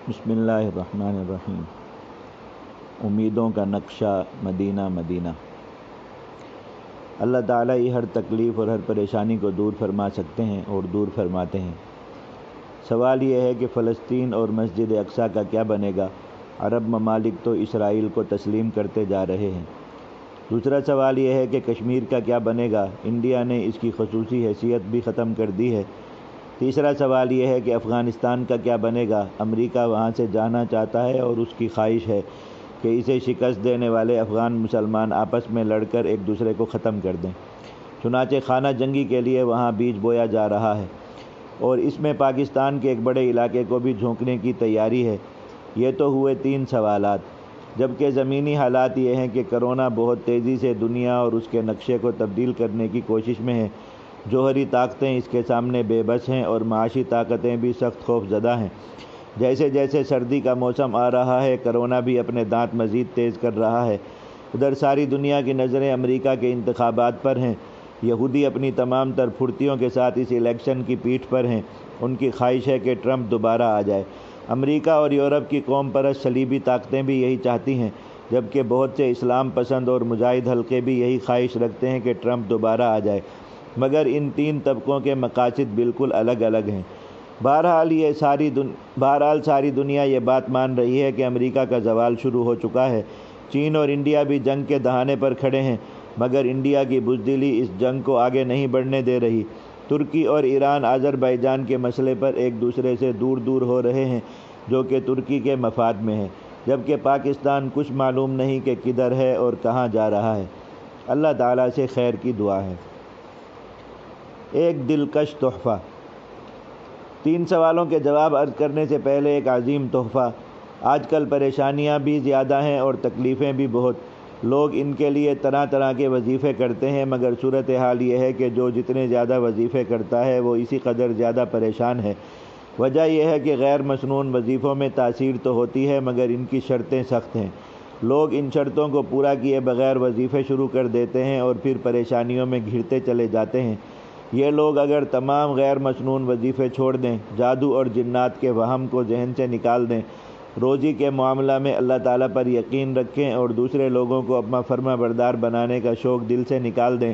بسم اللہ الرحمن الرحیم۔ امیدوں کا نقشہ مدینہ مدینہ۔ اللہ تعالیٰ ہی ہر تکلیف اور ہر پریشانی کو دور فرما سکتے ہیں اور دور فرماتے ہیں۔ سوال یہ ہے کہ فلسطین اور مسجد اقصیٰ کا کیا بنے گا؟ عرب ممالک تو اسرائیل کو تسلیم کرتے جا رہے ہیں۔ دوسرا سوال یہ ہے کہ کشمیر کا کیا بنے گا؟ انڈیا نے اس کی خصوصی حیثیت بھی ختم کر دی ہے۔ تیسرا سوال یہ ہے کہ افغانستان کا کیا بنے گا؟ امریکہ وہاں سے جانا چاہتا ہے اور اس کی خواہش ہے کہ اسے شکست دینے والے افغان مسلمان آپس میں لڑ کر ایک دوسرے کو ختم کر دیں۔ چنانچہ خانہ جنگی کے لیے وہاں بیج بویا جا رہا ہے اور اس میں پاکستان کے ایک بڑے علاقے کو بھی جھونکنے کی تیاری ہے۔ یہ تو ہوئے 3 سوالات، جبکہ زمینی حالات یہ ہیں کہ کرونا بہت تیزی سے دنیا اور اس کے نقشے کو تبدیل کرنے کی کوشش میں ہے۔ جوہری طاقتیں اس کے سامنے بے بس ہیں اور معاشی طاقتیں بھی سخت خوف زدہ ہیں۔ جیسے جیسے سردی کا موسم آ رہا ہے، کرونا بھی اپنے دانت مزید تیز کر رہا ہے۔ ادھر ساری دنیا کی نظریں امریکہ کے انتخابات پر ہیں۔ یہودی اپنی تمام تر پھرتیوں کے ساتھ اس الیکشن کی پیٹھ پر ہیں۔ ان کی خواہش ہے کہ ٹرمپ دوبارہ آ جائے۔ امریکہ اور یورپ کی قوم پرست صلیبی طاقتیں بھی یہی چاہتی ہیں، جبکہ بہت سے اسلام پسند اور مجاہد حلقے بھی یہی خواہش رکھتے ہیں کہ ٹرمپ دوبارہ آ جائے، مگر ان 3 طبقوں کے مقاصد بالکل الگ الگ ہیں۔ بہرحال ساری دنیا یہ بات مان رہی ہے کہ امریکہ کا زوال شروع ہو چکا ہے۔ چین اور انڈیا بھی جنگ کے دہانے پر کھڑے ہیں، مگر انڈیا کی بزدلی اس جنگ کو آگے نہیں بڑھنے دے رہی۔ ترکی اور ایران آذربائیجان کے مسئلے پر ایک دوسرے سے دور دور ہو رہے ہیں، جو کہ ترکی کے مفاد میں ہے، جبکہ پاکستان کچھ معلوم نہیں کہ کدھر ہے اور کہاں جا رہا ہے۔ اللہ تعالیٰ سے خیر کی دعا ہے۔ ایک دلکش تحفہ۔ 3 سوالوں کے جواب عرض کرنے سے پہلے ایک عظیم تحفہ۔ آج کل پریشانیاں بھی زیادہ ہیں اور تکلیفیں بھی بہت۔ لوگ ان کے لیے طرح طرح کے وظیفے کرتے ہیں، مگر صورتحال یہ ہے کہ جو جتنے زیادہ وظیفے کرتا ہے وہ اسی قدر زیادہ پریشان ہے۔ وجہ یہ ہے کہ غیر مسنون وظیفوں میں تاثیر تو ہوتی ہے، مگر ان کی شرطیں سخت ہیں۔ لوگ ان شرطوں کو پورا کیے بغیر وظیفے شروع کر دیتے ہیں اور پھر پریشانیوں میں گھرتے چلے جاتے ہیں۔ یہ لوگ اگر تمام غیر مسنون وظیفے چھوڑ دیں، جادو اور جنات کے وہم کو ذہن سے نکال دیں، روزی کے معاملہ میں اللہ تعالیٰ پر یقین رکھیں اور دوسرے لوگوں کو اپنا فرما بردار بنانے کا شوق دل سے نکال دیں،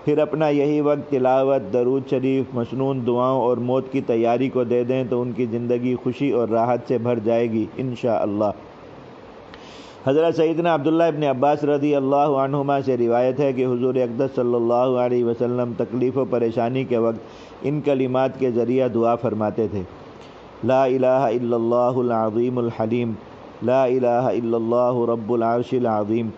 پھر اپنا یہی وقت تلاوت، درود شریف، مسنون دعاؤں اور موت کی تیاری کو دے دیں تو ان کی زندگی خوشی اور راحت سے بھر جائے گی انشاءاللہ۔ حضرت سیدنا عبداللہ ابن عباس رضی اللہ عنہما سے روایت ہے کہ حضور اقدس صلی اللہ علیہ وسلم تکلیف و پریشانی کے وقت ان کلمات کے ذریعہ دعا فرماتے تھے: لا الہ الا اللہ العظیم الحلیم، لا الہ الا اللہ رب العرش العظیم،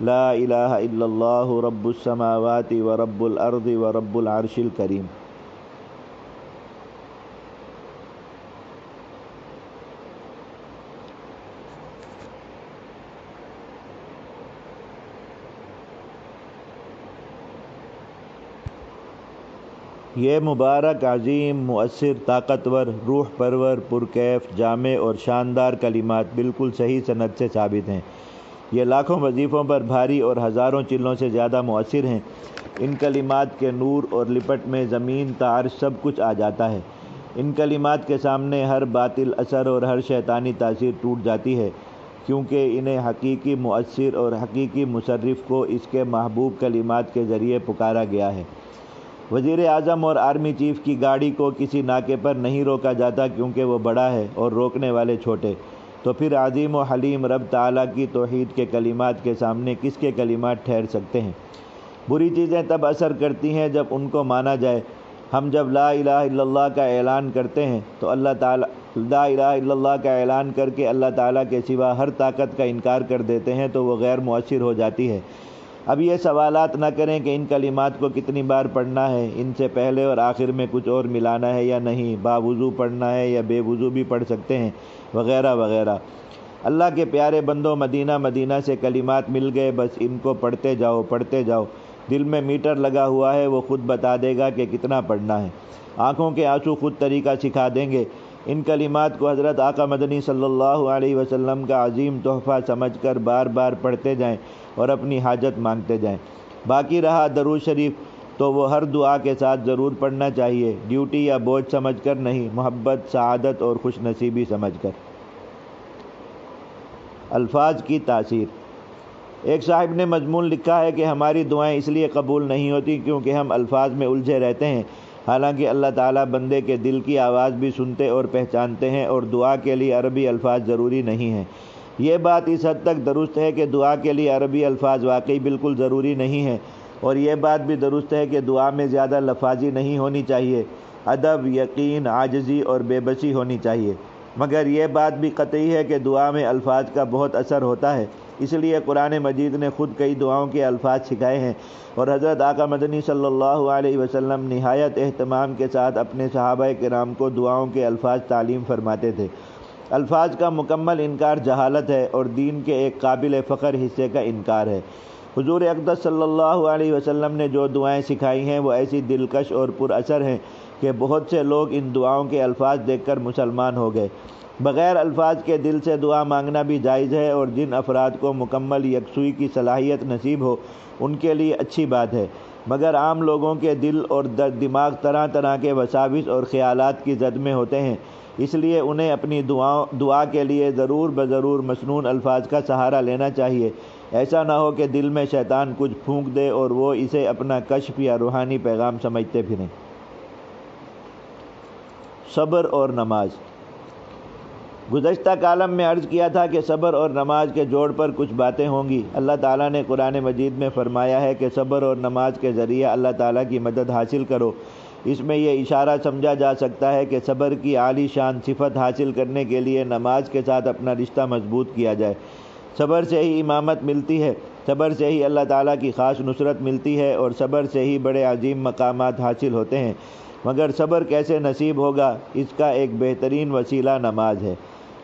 لا الہ الا اللہ رب السماوات و رب الارض و رب العرش الکریم۔ یہ مبارک، عظیم، مؤثر، طاقتور، روح پرور، پرکیف، جامع اور شاندار کلمات بالکل صحیح سند سے ثابت ہیں۔ یہ لاکھوں وظیفوں پر بھاری اور ہزاروں چلوں سے زیادہ مؤثر ہیں۔ ان کلمات کے نور اور لپٹ میں زمین تا عرش سب کچھ آ جاتا ہے۔ ان کلمات کے سامنے ہر باطل اثر اور ہر شیطانی تاثیر ٹوٹ جاتی ہے، کیونکہ انہیں حقیقی مؤثر اور حقیقی مصرف کو اس کے محبوب کلمات کے ذریعے پکارا گیا ہے۔ وزیر اعظم اور آرمی چیف کی گاڑی کو کسی ناکے پر نہیں روکا جاتا کیونکہ وہ بڑا ہے اور روکنے والے چھوٹے، تو پھر عظیم و حلیم رب تعالیٰ کی توحید کے کلمات کے سامنے کس کے کلمات ٹھہر سکتے ہیں؟ بری چیزیں تب اثر کرتی ہیں جب ان کو مانا جائے۔ ہم جب لا الہ الا اللہ کا اعلان کرتے ہیں تو اللہ تعالیٰ لا الہ الا اللہ کا اعلان کر کے اللہ تعالیٰ کے سوا ہر طاقت کا انکار کر دیتے ہیں تو وہ غیر مؤثر ہو جاتی ہے۔ اب یہ سوالات نہ کریں کہ ان کلمات کو کتنی بار پڑھنا ہے، ان سے پہلے اور آخر میں کچھ اور ملانا ہے یا نہیں، باوضو پڑھنا ہے یا بے وضو بھی پڑھ سکتے ہیں، وغیرہ وغیرہ۔ اللہ کے پیارے بندوں، مدینہ مدینہ سے کلمات مل گئے، بس ان کو پڑھتے جاؤ پڑھتے جاؤ۔ دل میں میٹر لگا ہوا ہے، وہ خود بتا دے گا کہ کتنا پڑھنا ہے۔ آنکھوں کے آنسو خود طریقہ سکھا دیں گے۔ ان کلمات کو حضرت آقا مدنی صلی اللہ علیہ وسلم کا عظیم تحفہ سمجھ کر بار بار پڑھتے جائیں اور اپنی حاجت مانگتے جائیں۔ باقی رہا درود شریف، تو وہ ہر دعا کے ساتھ ضرور پڑھنا چاہیے، ڈیوٹی یا بوجھ سمجھ کر نہیں، محبت، سعادت اور خوش نصیبی سمجھ کر۔ الفاظ کی تاثیر۔ ایک صاحب نے مضمون لکھا ہے کہ ہماری دعائیں اس لیے قبول نہیں ہوتی کیونکہ ہم الفاظ میں الجھے رہتے ہیں، حالانکہ اللہ تعالیٰ بندے کے دل کی آواز بھی سنتے اور پہچانتے ہیں، اور دعا کے لیے عربی الفاظ ضروری نہیں ہیں۔ یہ بات اس حد تک درست ہے کہ دعا کے لیے عربی الفاظ واقعی بالکل ضروری نہیں ہیں، اور یہ بات بھی درست ہے کہ دعا میں زیادہ لفاظی نہیں ہونی چاہیے، ادب، یقین، عاجزی اور بے بسی ہونی چاہیے۔ مگر یہ بات بھی قطعی ہے کہ دعا میں الفاظ کا بہت اثر ہوتا ہے، اس لیے قرآن مجید نے خود کئی دعاؤں کے الفاظ سکھائے ہیں، اور حضرت آقا مدنی صلی اللہ علیہ وسلم نہایت اہتمام کے ساتھ اپنے صحابہ کرام کو دعاؤں کے الفاظ تعلیم فرماتے تھے۔ الفاظ کا مکمل انکار جہالت ہے اور دین کے ایک قابل فخر حصے کا انکار ہے۔ حضور اقدس صلی اللہ علیہ وسلم نے جو دعائیں سکھائی ہیں وہ ایسی دلکش اور پر اثر ہیں کہ بہت سے لوگ ان دعاؤں کے الفاظ دیکھ کر مسلمان ہو گئے۔ بغیر الفاظ کے دل سے دعا مانگنا بھی جائز ہے، اور جن افراد کو مکمل یکسوئی کی صلاحیت نصیب ہو ان کے لیے اچھی بات ہے، مگر عام لوگوں کے دل اور دماغ طرح طرح کے وساوس اور خیالات کی زد میں ہوتے ہیں، اس لیے انہیں اپنی دعا کے لیے ضرور بضرور مسنون الفاظ کا سہارا لینا چاہیے۔ ایسا نہ ہو کہ دل میں شیطان کچھ پھونک دے اور وہ اسے اپنا کشف یا روحانی پیغام سمجھتے پھریں۔ صبر اور نماز۔ گزشتہ کالم میں عرض کیا تھا کہ صبر اور نماز کے جوڑ پر کچھ باتیں ہوں گی۔ اللہ تعالیٰ نے قرآن مجید میں فرمایا ہے کہ صبر اور نماز کے ذریعے اللہ تعالیٰ کی مدد حاصل کرو۔ اس میں یہ اشارہ سمجھا جا سکتا ہے کہ صبر کی عالی شان صفت حاصل کرنے کے لیے نماز کے ساتھ اپنا رشتہ مضبوط کیا جائے۔ صبر سے ہی امامت ملتی ہے، صبر سے ہی اللہ تعالیٰ کی خاص نصرت ملتی ہے، اور صبر سے ہی بڑے عظیم مقامات حاصل ہوتے ہیں۔ مگر صبر کیسے نصیب ہوگا؟ اس کا ایک بہترین وسیلہ نماز ہے۔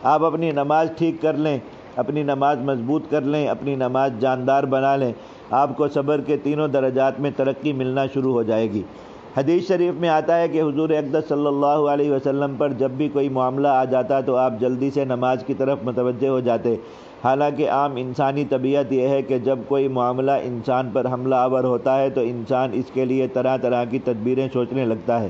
آپ اپنی نماز ٹھیک کر لیں، اپنی نماز مضبوط کر لیں، اپنی نماز جاندار بنا لیں، آپ کو صبر کے تینوں درجات میں ترقی ملنا شروع ہو جائے گی۔ حدیث شریف میں آتا ہے کہ حضور اقدس صلی اللہ علیہ وسلم پر جب بھی کوئی معاملہ آ جاتا تو آپ جلدی سے نماز کی طرف متوجہ ہو جاتے۔ حالانکہ عام انسانی طبیعت یہ ہے کہ جب کوئی معاملہ انسان پر حملہ آور ہوتا ہے تو انسان اس کے لیے طرح طرح کی تدبیریں سوچنے لگتا ہے۔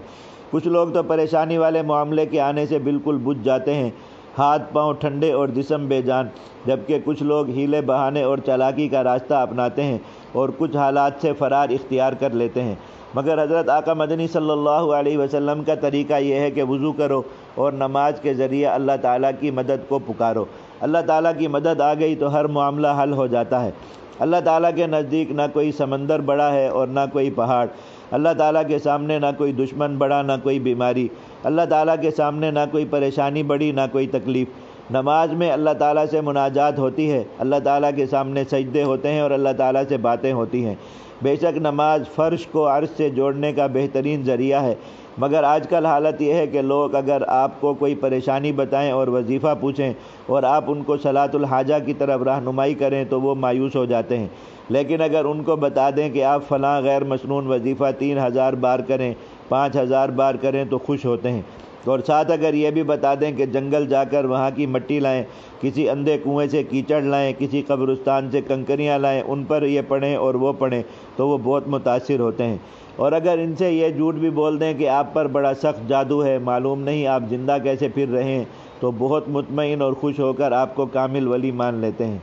کچھ لوگ تو پریشانی والے معاملے کے آنے سے بالکل بجھ جاتے ہیں، ہاتھ پاؤں ٹھنڈے اور جسم بے جان، جبکہ کچھ لوگ ہیلے بہانے اور چالاکی کا راستہ اپناتے ہیں اور کچھ حالات سے فرار اختیار کر لیتے ہیں۔ مگر حضرت آقا مدنی صلی اللہ علیہ وسلم کا طریقہ یہ ہے کہ وضو کرو اور نماز کے ذریعے اللہ تعالیٰ کی مدد کو پکارو۔ اللہ تعالیٰ کی مدد آ گئی تو ہر معاملہ حل ہو جاتا ہے۔ اللہ تعالیٰ کے نزدیک نہ کوئی سمندر بڑا ہے اور نہ کوئی پہاڑ، اللہ تعالیٰ کے سامنے نہ کوئی دشمن بڑا نہ کوئی بیماری، اللہ تعالیٰ کے سامنے نہ کوئی پریشانی بڑی نہ کوئی تکلیف۔ نماز میں اللہ تعالیٰ سے مناجات ہوتی ہے، اللہ تعالیٰ کے سامنے سجدے ہوتے ہیں اور اللہ تعالیٰ سے باتیں ہوتی ہیں۔ بے شک نماز فرش کو عرش سے جوڑنے کا بہترین ذریعہ ہے، مگر آج کل حالت یہ ہے کہ لوگ اگر آپ کو کوئی پریشانی بتائیں اور وظیفہ پوچھیں اور آپ ان کو صلاۃ الحاجہ کی طرف رہنمائی کریں تو وہ مایوس ہو جاتے ہیں، لیکن اگر ان کو بتا دیں کہ آپ فلاں غیر مسنون وظیفہ 3000 بار کریں، 5000 بار کریں تو خوش ہوتے ہیں، اور ساتھ اگر یہ بھی بتا دیں کہ جنگل جا کر وہاں کی مٹی لائیں، کسی اندھے کنویں سے کیچڑ لائیں، کسی قبرستان سے کنکریاں لائیں، ان پر یہ پڑھیں اور وہ پڑھیں تو وہ بہت متاثر ہوتے ہیں۔ اور اگر ان سے یہ جھوٹ بھی بول دیں کہ آپ پر بڑا سخت جادو ہے، معلوم نہیں آپ زندہ کیسے پھر رہے ہیں، تو بہت مطمئن اور خوش ہو کر آپ کو کامل ولی مان لیتے ہیں۔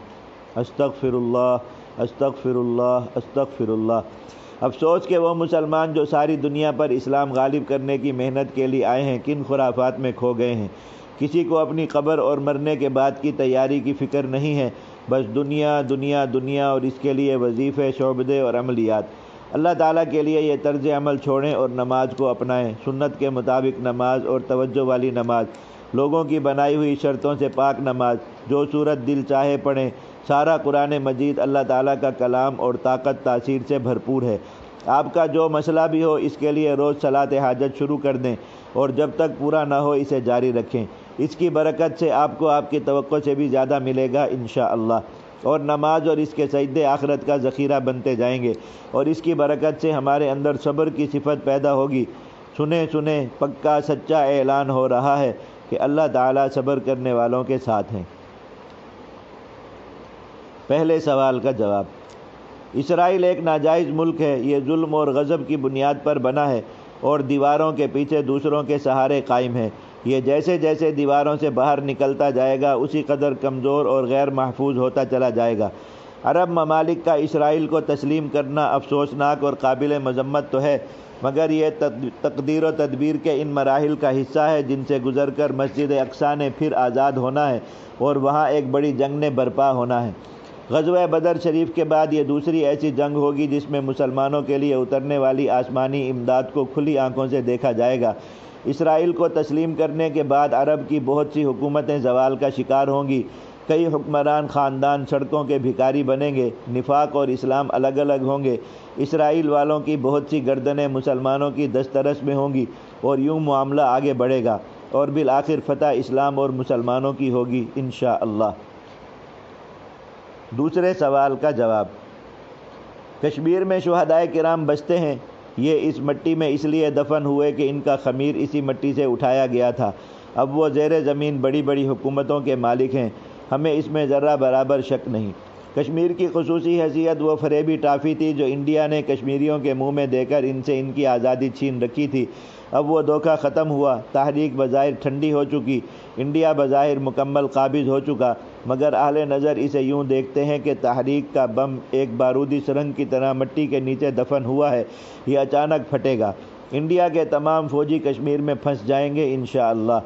استغفر اللہ، استغفر اللہ، استغفر اللہ۔ افسوس کہ وہ مسلمان جو ساری دنیا پر اسلام غالب کرنے کی محنت کے لیے آئے ہیں کن خرافات میں کھو گئے ہیں۔ کسی کو اپنی قبر اور مرنے کے بعد کی تیاری کی فکر نہیں ہے، بس دنیا دنیا دنیا، اور اس کے لیے وظیفے، شعبدے اور عملیات۔ اللہ تعالیٰ کے لیے یہ طرز عمل چھوڑیں اور نماز کو اپنائیں۔ سنت کے مطابق نماز اور توجہ والی نماز، لوگوں کی بنائی ہوئی شرطوں سے پاک نماز، جو صورت دل چاہے پڑھیں۔ سارا قرآن مجید اللہ تعالیٰ کا کلام اور طاقت تاثیر سے بھرپور ہے۔ آپ کا جو مسئلہ بھی ہو اس کے لیے روز صلاۃ حاجت شروع کر دیں اور جب تک پورا نہ ہو اسے جاری رکھیں۔ اس کی برکت سے آپ کو آپ کی توقع سے بھی زیادہ ملے گا انشاءاللہ، اور نماز اور اس کے سجدے آخرت کا ذخیرہ بنتے جائیں گے، اور اس کی برکت سے ہمارے اندر صبر کی صفت پیدا ہوگی۔ سنیں سنیں، پکا سچا اعلان ہو رہا ہے کہ اللہ تعالیٰ صبر کرنے والوں کے ساتھ ہیں۔ پہلے سوال کا جواب۔ اسرائیل ایک ناجائز ملک ہے، یہ ظلم اور غضب کی بنیاد پر بنا ہے اور دیواروں کے پیچھے دوسروں کے سہارے قائم ہے۔ یہ جیسے جیسے دیواروں سے باہر نکلتا جائے گا اسی قدر کمزور اور غیر محفوظ ہوتا چلا جائے گا۔ عرب ممالک کا اسرائیل کو تسلیم کرنا افسوسناک اور قابل مذمت تو ہے، مگر یہ تقدیر و تدبیر کے ان مراحل کا حصہ ہے جن سے گزر کر مسجد اقصیٰ نے پھر آزاد ہونا ہے اور وہاں ایک بڑی جنگ نے برپا ہونا ہے۔ غزوہ بدر شریف کے بعد یہ دوسری ایسی جنگ ہوگی جس میں مسلمانوں کے لیے اترنے والی آسمانی امداد کو کھلی آنکھوں سے دیکھا جائے گا۔ اسرائیل کو تسلیم کرنے کے بعد عرب کی بہت سی حکومتیں زوال کا شکار ہوں گی، کئی حکمران خاندان سڑکوں کے بھکاری بنیں گے، نفاق اور اسلام الگ الگ ہوں گے، اسرائیل والوں کی بہت سی گردنیں مسلمانوں کی دسترس میں ہوں گی اور یوں معاملہ آگے بڑھے گا اور بالآخر فتح اسلام اور مسلمانوں کی ہوگی انشاءاللہ۔ دوسرے سوال کا جواب۔ کشمیر میں شہدائے کرام بستے ہیں، یہ اس مٹی میں اس لیے دفن ہوئے کہ ان کا خمیر اسی مٹی سے اٹھایا گیا تھا۔ اب وہ زیر زمین بڑی بڑی حکومتوں کے مالک ہیں، ہمیں اس میں ذرہ برابر شک نہیں۔ کشمیر کی خصوصی حیثیت وہ فریبی ٹافی تھی جو انڈیا نے کشمیریوں کے منہ میں دے کر ان سے ان کی آزادی چھین رکھی تھی۔ اب وہ دھوکہ ختم ہوا، تحریک بظاہر ٹھنڈی ہو چکی، انڈیا بظاہر مکمل قابض ہو چکا، مگر اہل نظر اسے یوں دیکھتے ہیں کہ تحریک کا بم ایک بارودی سرنگ کی طرح مٹی کے نیچے دفن ہوا ہے، یہ اچانک پھٹے گا، انڈیا کے تمام فوجی کشمیر میں پھنس جائیں گے انشاءاللہ۔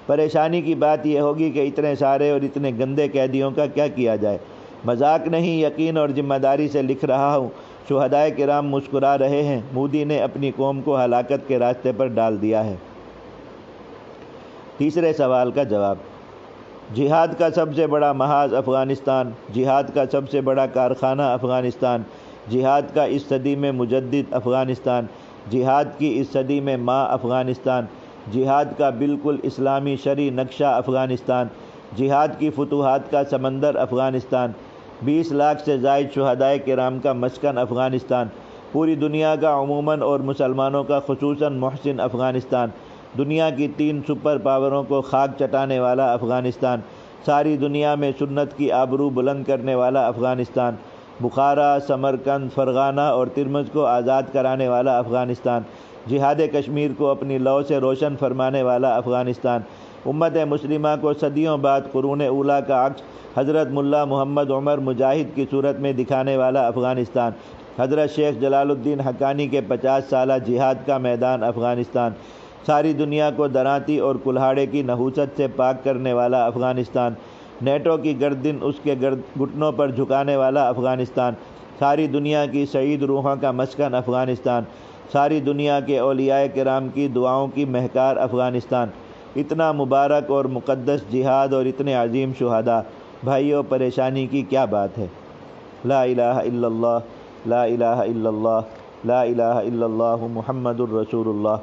پریشانی کی بات یہ ہوگی کہ اتنے سارے اور اتنے گندے قیدیوں کا کیا کیا جائے۔ مذاق نہیں، یقین اور ذمہ داری سے لکھ رہا ہوں۔ شہدائے کرام مسکرا رہے ہیں، مودی نے اپنی قوم کو ہلاکت کے راستے پر ڈال دیا ہے۔ تیسرے سوال کا جواب۔ جہاد کا سب سے بڑا محاذ افغانستان، جہاد کا سب سے بڑا کارخانہ افغانستان، جہاد کا اس صدی میں مجدد افغانستان، جہاد کی اس صدی میں ماں افغانستان، جہاد کا بالکل اسلامی شرعی نقشہ افغانستان، جہاد کی فتوحات کا سمندر افغانستان، 20 لاکھ سے زائد شہدائے کرام کا مسکن افغانستان، پوری دنیا کا عموماً اور مسلمانوں کا خصوصاً محسن افغانستان، دنیا کی 3 سپر پاوروں کو خاک چٹانے والا افغانستان، ساری دنیا میں سنت کی آبرو بلند کرنے والا افغانستان، بخارا، سمرقند، فرغانہ اور ترمذ کو آزاد کرانے والا افغانستان، جہاد کشمیر کو اپنی لو سے روشن فرمانے والا افغانستان، امت مسلمہ کو صدیوں بعد قرون اولیٰ کا عکس حضرت ملا محمد عمر مجاہد کی صورت میں دکھانے والا افغانستان، حضرت شیخ جلال الدین حقانی کے 50 سالہ جہاد کا میدان افغانستان، ساری دنیا کو درانتی اور کلہاڑے کی نحوست سے پاک کرنے والا افغانستان، نیٹو کی گردن اس کے گھٹنوں پر جھکانے والا افغانستان، ساری دنیا کی سعید روحوں کا مسکن افغانستان، ساری دنیا کے اولیاء کرام کی دعاؤں کی مہکار افغانستان، اتنا مبارک اور مقدس جہاد اور اتنے عظیم شہداء، بھائیوں پریشانی کی کیا بات ہے؟ لا الہ الا اللہ، لا الہ الا اللہ، لا الہ الا اللہ محمد الرسول اللہ۔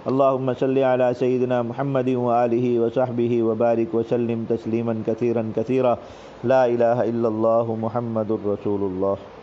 اللہم صلی علی سیدنا محمد وآلہ وصحبہ وبارک وسلم تسلیما کثیرا کثیرا، لا الہ الا اللہ محمد الرسول اللہ۔